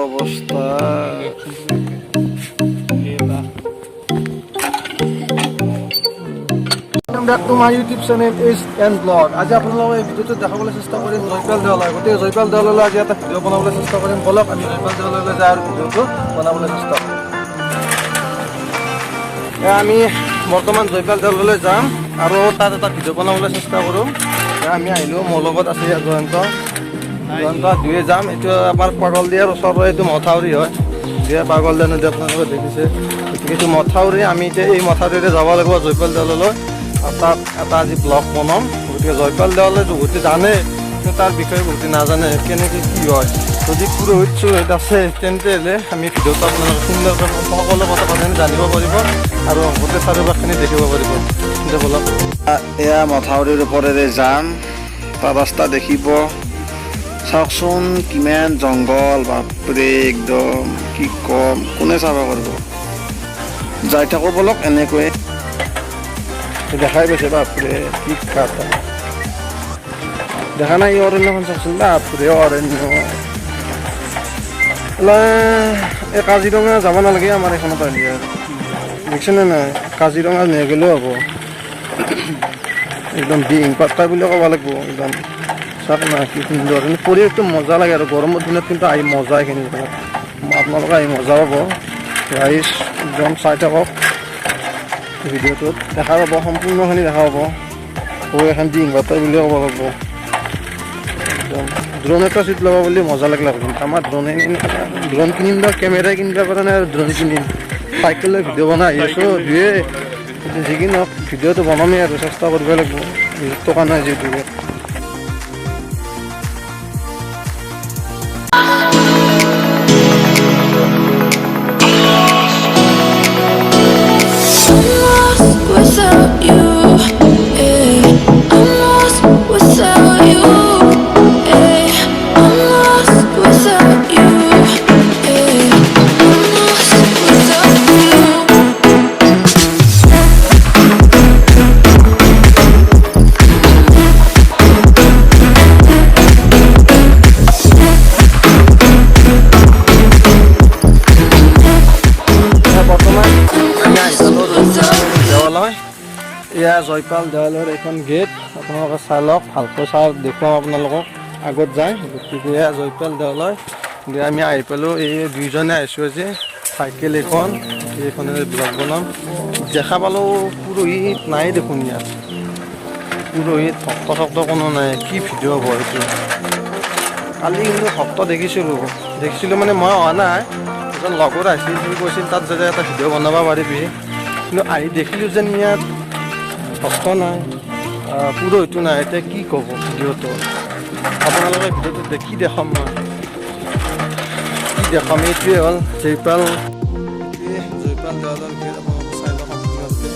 অবস্থা back to my YouTube channel is and blog. আজি আপোনালোকক এই ভিডিওটো দেখাবলৈ চেষ্টা কৰিম জয়পাল দেৱালয় গতে জয়পাল দেৱালয়লৈ আজি এটা ভিডিও বনাবলৈ চেষ্টা কৰিম বলক আমি জয়পাল দেৱালয়লৈ যাই আৰু ভিডিওটো বনাবলৈ চেষ্টা কৰিম আমি বৰ্তমান জয়পাল দেৱালয়লৈ যাম আৰু তাত এটা ভিডিও বনাবলৈ চেষ্টা কৰিম আমি আহিলোঁ মোৰ লগত আছে জয়ন্ত দুয়ে যাম এইটো আমাৰ পাগল দিয়াৰ ওচৰৰ এইটো মথাউৰি হয় দিয়া পাগল দিয়া নদী আপোনালোকে দেখিছে গতিকে এইটো মথাউৰি আমি এতিয়া এই মথাউৰিৰে যাব লাগিব জয়পাল দেৱালয়লৈ তাত এটা আজি ব্লগ বনাম গতিকে জয়পাল দেৱালয় বহুতে জানে কিন্তু তাৰ বিষয়ে বহুতে নাজানে কেনেকৈ কি হয় যদি পুৰোহিত চুৰোহিত আছে তেন্তে হ'লে আমি ভিডিঅ'টো আপোনালোকে সুন্দৰকৈ সকলো কথা কথাখিনি জানিব পাৰিব আৰু গোটেই চাৰিওকাষখিনি দেখিব পাৰিব কিন্তু বলক এয়া মথাউৰিৰ ওপৰেৰে যাম তাৰ ৰাস্তা দেখিব চাওকচোন কিমান জংঘল বাপৰে একদম কি কম কোনে চাব পাৰিব যাই থাকোঁ বলক এনেকৈ দেখাই পাইছে বাপৰে কি কথা দেখা নাই এই অৰণ্যখন চাওকচোন বাপৰে অৰণ্য এই কাজিৰঙা যাব নালাগে আমাৰ এইখনত আহিলে দেখিছেনে নাই কাজিৰঙা নেগ'লেও হ'ব একদম বিং পাত্তা বুলি ক'ব লাগিব একদম চাওক না কি সুন্দৰ কিন্তু পৰিৱেশটো মজা লাগে আৰু গৰমৰ দিনত কিন্তু আহি মজা এইখিনি আপোনালোকে আহি মজা পাব ৰাইজ একদম চাই থাকক ভিডিঅ'টোত দেখা পাব সম্পূৰ্ণখিনি দেখা পাব এখন দি ইনভাৰ্টাৰ বুলিও ক'ব লাগিব একদম ড্ৰোন এটা চিট ল'ব বুলি মজা লাগিলে কিন্তু আমাৰ ড্ৰোন কিনিম বা কেমেৰা কিনিব পৰা নাই আৰু ড্ৰোন কিনিম চাইকেলৰ ভিডিঅ' বনাই আহি আছোঁ দুয়ে যি কি নহওক ভিডিঅ'টো বনামেই আৰু চেষ্টা কৰিব লাগিব টকা নাই যিহেতুকে without you, I'm lost without you, I'm lost without you, I'm lost without you. এয়া জয়পাল দেৱালয়ৰ এখন গেট আপোনালোকে চাই লওক ভালকৈ চাই দেখুৱাম আপোনালোকক আগত যায় গতিকে এয়া জয়পাল দেৱালয় গতিকে আমি আহি পালোঁ এই দুইজনে আহিছোঁ আজি চাইকেল এইখনেৰে ব্লগ বনাম দেখা পালোঁ পুৰোহিত নাই দেখোন ইয়াত পুৰোহিত ভক্ত চক্ত কোনো নাই কি ভিডিঅ' হ'ব এইটো কালি কিন্তু ভক্ত দেখিছিলোঁ মানে মই অহা নাই এজন লগৰ আহিছিল সি কৈছিল তাত যাতে এটা ভিডিঅ' বনাব পাৰিবি কিন্তু আহি দেখিলোঁ যেন ইয়াত ভক্ত নাই পুৰোহিতো নাই এতিয়া কি ক'ব ভিডিঅ'টো আপোনালোকে ভিডিঅ'টো দেখি দেখাম মই কি দেখাম এইটোৱে হ'ল জয়পাল দেৱালয়ৰ গেট আপোনালোকে চাই লওক সম্পূৰ্ণৰূপে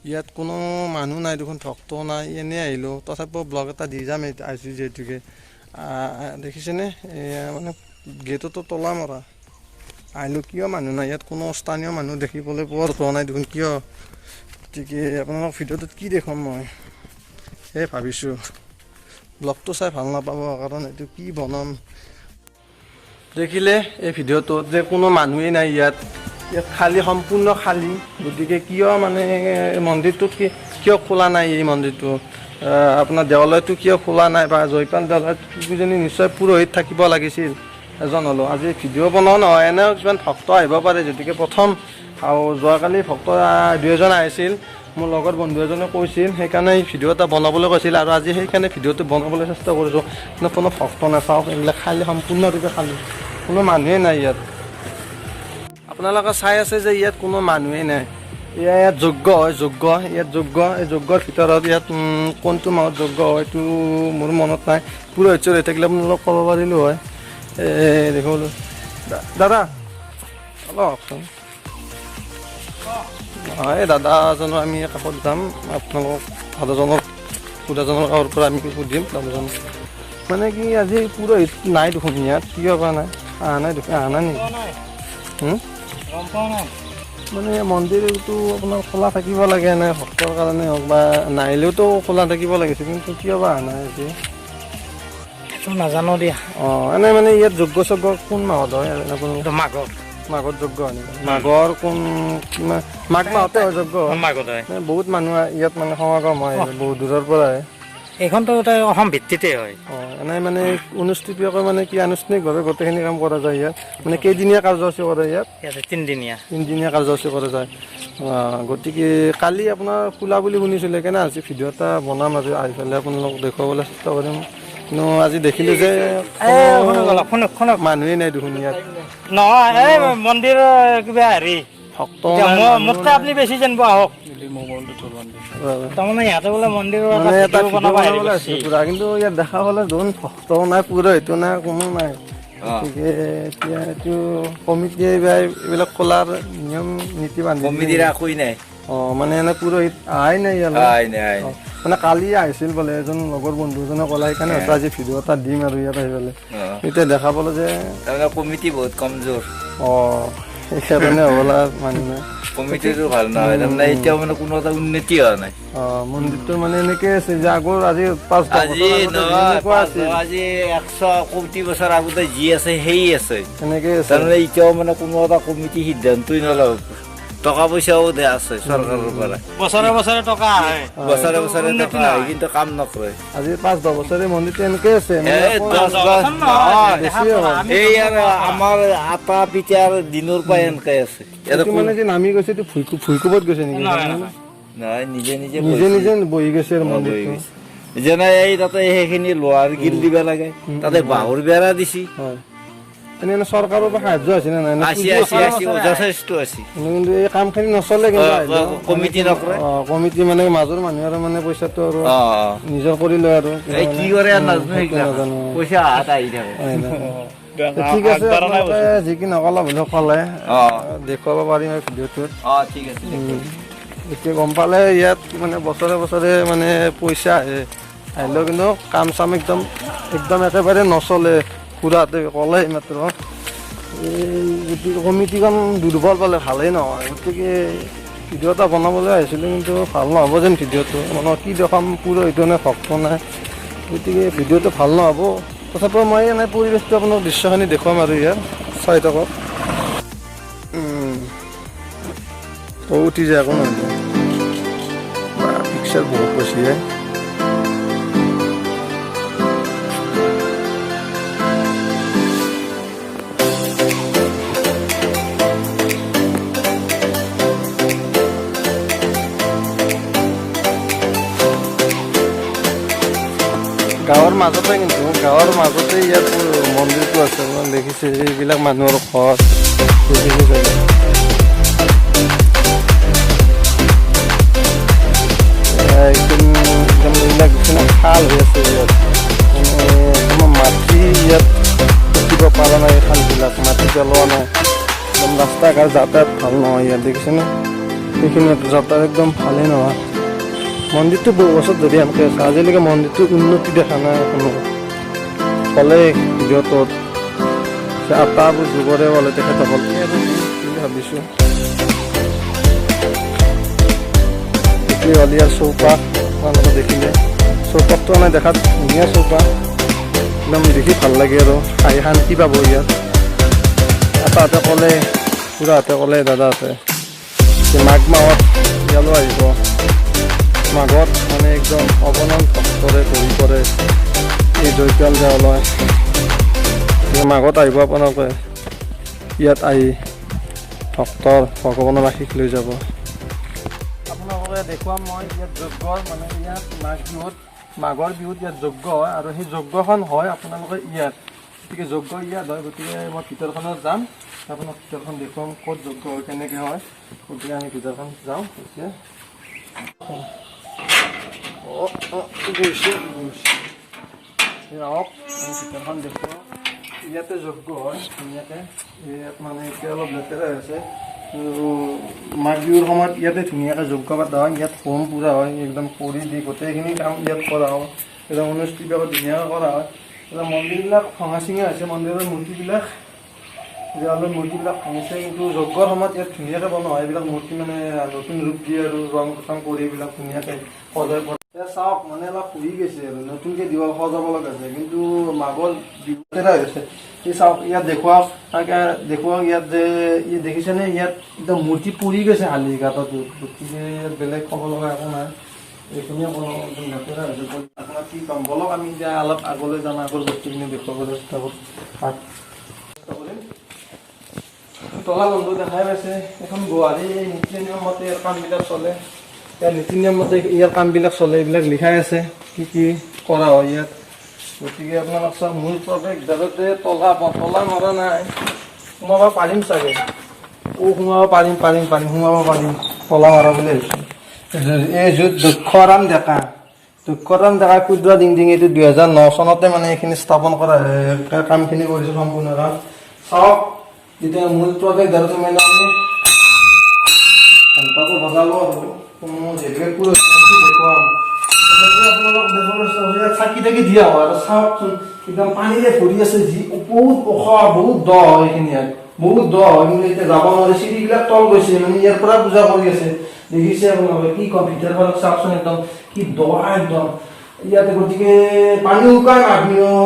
ইয়াত কোনো মানুহ নাই দেখোন ভক্ত নাই এনেই আহিলোঁ তথাপিও ব্লগ এটা দি যাম আহিছোঁ যিহেতুকে দেখিছেনে মানে গেটতো তলা মৰা আহিলোঁ কিয় মানুহ নাই ইয়াত কোনো স্থানীয় মানুহ দেখিবলৈ পোৱা নাই দেখোন কিয় গতিকে আপোনালোক ভিডিঅ'টোত কি দেখুৱাম মই এই ভাবিছোঁ ব্লগটো চাই ভাল নাপাব কাৰণ এইটো কি বনাম দেখিলে এই ভিডিঅ'টোত যে কোনো মানুহেই নাই ইয়াত খালী সম্পূৰ্ণ খালী গতিকে কিয় মানে মন্দিৰটো কিয় খোলা নাই এই মন্দিৰটো আপোনাৰ দেৱালয়টো কিয় খোলা নাই বা জয়পাল দেৱালয়ত কিজানি নিশ্চয় পুৰোহিত থাকিব লাগিছিল এজন হ'লেও আজি ভিডিঅ' বনাওঁ নহয় এনেও কিছুমান ভক্ত আহিব পাৰে গতিকে প্ৰথম আৰু যোৱাকালি ভক্ত দুই এজন আহিছিল মোৰ লগৰ বন্ধু এজনে কৈছিল সেইকাৰণে এই ভিডিঅ' এটা বনাবলৈ কৈছিল আৰু আজি সেইকাৰণে ভিডিঅ'টো বনাবলৈ চেষ্টা কৰিছোঁ কিন্তু কোনো ভক্ত নাচাওক এইবিলাক খালী সম্পূৰ্ণৰূপে খালী কোনো মানুহেই নাই ইয়াত আপোনালোকে চাই আছে যে ইয়াত কোনো মানুহেই নাই ইয়াত যজ্ঞ হয় ইয়াত এই যজ্ঞৰ ভিতৰত ইয়াত কোনটো মাহত যজ্ঞ হয় এইটো মোৰ মনত নাই পুৰোহিত হৈ থাকিলে আপোনালোকক ক'ব পাৰিলোঁ হয় দেখিবলৈ দাদা অলপচোন এই দাদাজনৰ আমি কাষত যাম আপোনালোকক দাদাজনৰ কাষৰ পৰা আমি সুধিম দাদাজন মানে কি আজি পুৰোহিত নাই দেখোন ইয়াত কিয় বা নাই অহা নাই নেকি মানে মন্দিৰটো আপোনাৰ খোলা থাকিব লাগে নে ভক্তৰ কাৰণে হওক বা নাহিলেওতো খোলা থাকিব লাগিছিল কিন্তু কিয় বা অহা নাই আজি নাজানো দিয়া। এনেই মানে ইয়াত যজ্ঞ চজ্ঞ কোন মাহত হয়? মাঘত মাঘত যজ্ঞ হয় নেকি? মাঘৰ কোন মাঘ মাহতে হয় যজ্ঞ? মাঘত হয়। বহুত মানুহ ইয়াত মানে সমাগম হয় বহুত দূৰৰ পৰা আহে। এইখনতো অসম ভিত্তিতে হয়। এনেই মানে অনুষ্ঠিতকৈ মানে কি আনুষ্ঠানিকভাৱে গোটেইখিনি কাম কৰা যায় ইয়াত? মানে কেইদিনীয়া কাৰ্যসূচী কৰে ইয়াত? ইয়াতে তিনিদিনীয়া কাৰ্যসূচী কৰা যায়। গতিকে কালি আপোনাৰ খোলা বুলি শুনিছিলে, কেনে আজি ভিডিঅ' এটা বনাম আজি আহি পেলাই আপোনালোকক দেখুৱাবলৈ চেষ্টা কৰিম। কিন্তু আজি দেখিলোঁ যে মানুহেই নাই দেখোন ইয়াত। নহয় এই মন্দিৰৰ কিবা হেৰি ভক্ত মোতকে আপুনি বেছি জানিব আহক। তাৰমানে ইয়াতে বোলে মন্দিৰৰ এটা বনাব আহিছে পুৰা, কিন্তু ইয়াত দেখা হ'লে দেখোন ভক্তও নাই, পুৰোহিতো নাই, কোনো নাই। গতিকে এতিয়া এইটো কমিটিয়ে এইবিলাক খোলাৰ নিয়ম নীতি বান্ধি কমিটিৰ একোই নাই। মানে এনে পুৰোহিত আহাই নাই ইয়ালৈ। মানে কালি আহিছিল বোলে এজন লগৰ বন্ধু এজনে ক'লে, সেইকাৰণে আজি ভিডিঅ' এটা দিম আৰু ইয়াত আহি পেলাই। এতিয়া দেখা পালো যে কমিটি বহুত কমজোৰ। সেইকাৰণে হ'বলা মানুহ নাই। কমিটিটো ভাল নহয়, তাৰমানে এতিয়াও মানে কোনো এটা উন্নতি হোৱা নাই। মন্দিৰটো মানে এনেকে আছে যে আগৰ আজি 5 আজি 100 কোটি বছৰ আগতে যি আছে সেই আছে এনেকে আছে। তাৰমানে এতিয়াও মানে কোনো এটা কমিটি সিদ্ধান্তই নলয়। টকা পইচাও দিয়া আছে চৰকাৰৰ পৰা, বছৰে বছৰে টকা আহে, বছৰে বছৰে টকা আহে, কিন্তু কাম নকৰে। আজি 5-10 বছৰে মন্দিৰটো এনেকে আছে। এই আৰু আমাৰ আটা পিঠাৰ দিনৰ পৰাই এনেকে আছে। মানে যে নামি গৈছে ভুইকোবত গৈছে নেকি? নহয়, নিজে নিজে নিজে বহি গৈছে মন্দিৰটো। যেনে এই তাতে সেইখিনি লোহাৰ গিল দিব লাগে, তাতে বাঁহৰ বেৰা দিছি। এনে চৰকাৰৰ পৰা সাহায্য আছে নে নাই? যথেষ্ট আছে, কিন্তু এই কামখিনি নচলে। কিন্তু কমিটি নকৰে। কমিটি মানে মাজৰ মানুহৰ মানে পইচাটো আৰু নিজৰ কৰি লয় আৰু কি কৰে নাজানো, পইচা হাত আহি থাকে। ঠিক আছে, আপোনালোকে যি কি নকলা বুলি ক'লে দেখুৱাব পাৰিম এই ভিডিঅ'টোত। ঠিক আছে। এতিয়া গম পালে ইয়াত মানে বছৰে বছৰে মানে পইচা আহিলেও কিন্তু কাম চাম একদম একেবাৰে নচলে। খুৰাহঁতে ক'লে মাত্ৰ এই কমিটিখন দুৰ্বল পালে ভালেই নহয়। গতিকে ভিডিঅ' এটা বনাবলৈ আহিছিলোঁ, কিন্তু ভাল নহ'ব যেন ভিডিঅ'টো। মানে কি দেখাম, পুৰোহিত নাই, ভক্ত নাই। গতিকে ভিডিঅ'টো ভাল নহ'ব। তথাপিও মই এনেই পৰিৱেশটো আপোনাক দৃশ্যখিনি দেখুৱাম আৰু ইয়াৰ চাই থাকক। উঠি যায় আকৌ নহয়, পিকচাৰ বহুত বেছি যায়। গাঁৱৰ মাজতে, কিন্তু গাঁৱৰ মাজতে ইয়াত মন্দিৰটো আছে। দেখিছে এইবিলাক মানুহৰ ঘৰ, এইবিলাক খাল হৈ আছে ইয়াত। মানে মাটি ইয়াত উঠিব পৰা নাই, খালবিলাক মাটি পেলোৱা নাই। একদম ৰাস্তা ঘাট যাতায়াত ভাল নহয় ইয়াত, দেখিছেনে? সেইখিনি যাতায়াত একদম ভালেই নহয়। মন্দিৰটো বহু বছৰ ধৰি এনেকৈ আছে, আজিলৈকে মন্দিৰটোৰ উন্নতি দেখা নাই কোনো। ক'লে ভিডিঅ'টোত আটাবোৰ যুগৰে ক'লে তেখেতসকল বুলি ভাবিছোঁ। এইটোৱে হ'ল ইয়াৰ চৌপাশ। আপোনালোকে দেখিলে চৌপাশটো মানে দেখাত ধুনীয়া চৌপাশ, একদম দেখি ভাল লাগে আৰু খাই শান্তি পাব ইয়াত। আটাহঁতে ক'লে, খুৰাহঁতে ক'লে, দাদাহঁতে যে মাঘ মাহত ইয়ালৈ আহিব। মাঘত মানে একদম অৱনন ভক্তৰে ভৰি পৰে এই জয়কাল দেৱালয়। মাঘত আহিব আপোনালোকে, ইয়াত আহি ভক্তৰ ভগৱানৰ আশীষ লৈ যাব। আপোনালোকে দেখুৱাম মই ইয়াত যজ্ঞৰ, মানে ইয়াত মাঘৰ বিহুত ইয়াত যজ্ঞ হয়, আৰু সেই যজ্ঞখন হয় আপোনালোকে ইয়াত। গতিকে যজ্ঞ ইয়াত হয়, গতিকে মই ভিতৰখনত যাম, আপোনাক ভিতৰখন দেখুৱাম ক'ত যজ্ঞ হয়, কেনেকৈ হয়। গতিকে আমি ভিতৰখন যাওঁ এতিয়া। ভিতৰখন দেখুৱাওঁ। ইয়াতে যজ্ঞ হয় ধুনীয়াকৈ। ইয়াত মানে এতিয়া অলপ লেতেৰা হৈ আছে। মাঘ বিহুৰ সময়ত ইয়াতে ধুনীয়াকৈ যজ্ঞ পতা হয়। ইয়াত হোম পূজা হয়, একদম কৰি দি গোটেইখিনি কাম ইয়াত কৰা হয়। একদম অনুষ্ঠিতভাৱে ধুনীয়াকৈ কৰা হয়। এতিয়া মন্দিৰবিলাক ভঙা চিঙা হৈছে, মন্দিৰৰ মূৰ্তিবিলাক মূৰ্তিবিলাক ভাঙিছে, কিন্তু যজ্ঞৰ সময়ত ইয়াত ধুনীয়াকৈ বনোৱা হয়। এইবিলাক মূৰ্তি মানে নতুন ৰূপ দিয়ে আৰু ৰং চং কৰি এইবিলাক ধুনীয়াকৈ সজাই চাওক মানে অলপ শুই গৈছে আৰু নতুনকৈ দিৱাল সজাব লগা আছে কিন্তু মাঘৰ বিহুতেৰা হৈছে এই চাওক ইয়াত দেখুৱাওক তাকে দেখুৱাওক ইয়াত যে ই দেখিছেনে ইয়াত একদম মূৰ্তি পৰি গৈছে হালি গাঁতটো গতিকে বেলেগ ক'ব লগা একো নাই এইখিনিয়ে ক'ব লেতেৰা হৈছে আপোনাক কি ক'ম বলক আমি এতিয়া অলপ আগলৈ যাম আগৰ বস্তুখিনি দেখুৱাবলৈ চেষ্টা কৰিম তলা বন্ধু দেখাই পাইছে এখন গুৱাহাটী নীতি নিয়ম মতে ইয়াৰ কামবিলাক চলে ইয়াৰ নীতি নিয়ম মতে ইয়াৰ কামবিলাক চলে এইবিলাক লিখাই আছে কি কি কৰা হয় ইয়াত গতিকে আপোনালোক চাওক মূল প্ৰৱেশদ্বাৰতে তলা মৰা নাই সোমাব পাৰিম চাগে সোমাব পাৰিম সোমাব পাৰিম তলা মৰা বুলি ভাবিছোঁ এই য'ত দক্ষৰাম ডেকা ক্ষুদ্ৰ ডিংডিং এইটো 2009 চনতে মানে এইখিনি স্থাপন কৰা কামখিনি কৰিছিল সম্পূৰ্ণ কাম চাওক যেতিয়া মূল প্ৰৱেশদ্বাৰটো মানে আমি ঘণ্টাটো বজালো আৰু দেখুৱাম আপোনালোক চাকি থাকি দিয়া হয় আৰু চাওকচোন একদম পানীৰে ভৰি আছে যি বহুত ওখ বহুত দ হয় এইখিনি বহুত দ হয় কিন্তু এতিয়া যাব নোৱাৰে চিৰিবিলাক তল গৈছে মানে ইয়াৰ পৰা পূজা কৰি আছে দেখিছে আপোনালোকে কি কম ভিতৰ ফালে চাওকচোন একদম কি দ একদম ইয়াতে গতিকে পানী শুকাই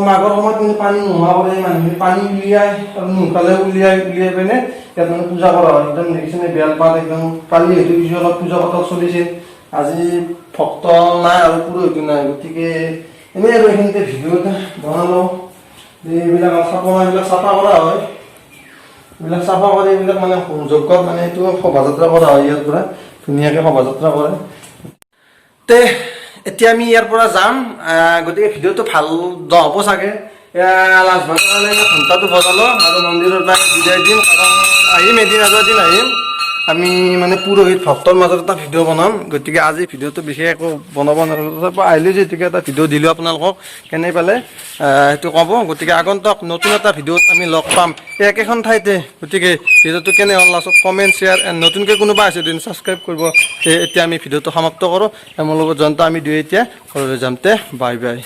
মাঘৰ সময়ত কিন্তু পানী নোহোৱা কৰে মানুহে পানী উলিয়াই আৰু নুশুকালে উলিয়াই পিনে ইয়াত মানে পূজা কৰা হয় একদম দেখিছেনে বেলপাত একদম কালি হয়তো কিছু অলপ পূজা পাতল চলিছিল আজি ভক্ত নাই আৰু পুৰোহিত নাই গতিকে এনেই আৰু এইখিনিতে ভিডিঅ' এটা বনালোঁ এইবিলাক চাফা কৰা হয় এইবিলাক চাফা কৰি এইবিলাক মানে যজ্ঞত মানে এইটো শোভাযাত্ৰা কৰা হয় ইয়াৰ পৰা ধুনীয়াকৈ শোভাযাত্ৰা কৰে তে এতিয়া আমি ইয়াৰ পৰা যাম গতিকে ভিডিঅ'টো ভাল নহ'ব চাগে লাষ্ট ভাগৰ কাৰণে ঘণ্টাটো বজালোঁ আৰু মন্দিৰৰ পৰা বিদায় দিম কাৰণ আহিম এদিন আহিম আমি মানে পুৰোহিত ভক্তৰ মাজত এটা ভিডিঅ' বনাম গতিকে আজি ভিডিঅ'টো বিশেষ একো বনাব নোৱাৰিলোঁ তথাপিও আহিলোঁ যিহেতুকে এটা ভিডিঅ' দিলোঁ আপোনালোকক কেনে পালে সেইটো ক'ব গতিকে আগন্তুক নতুন এটা ভিডিঅ'ত আমি লগ পাম এই একেখন ঠাইতে গতিকে ভিডিঅ'টো কেনে হ'ল লাষ্টত কমেণ্ট শ্বেয়াৰ নতুনকৈ কোনোবা আছে দিন ছাবস্ক্ৰাইব কৰিব এতিয়া আমি ভিডিঅ'টো সমাপ্ত কৰোঁ মোৰ লগত জয়ন্ত আমি দুয়ে এতিয়া ঘৰলৈ যাম তে বাই বাই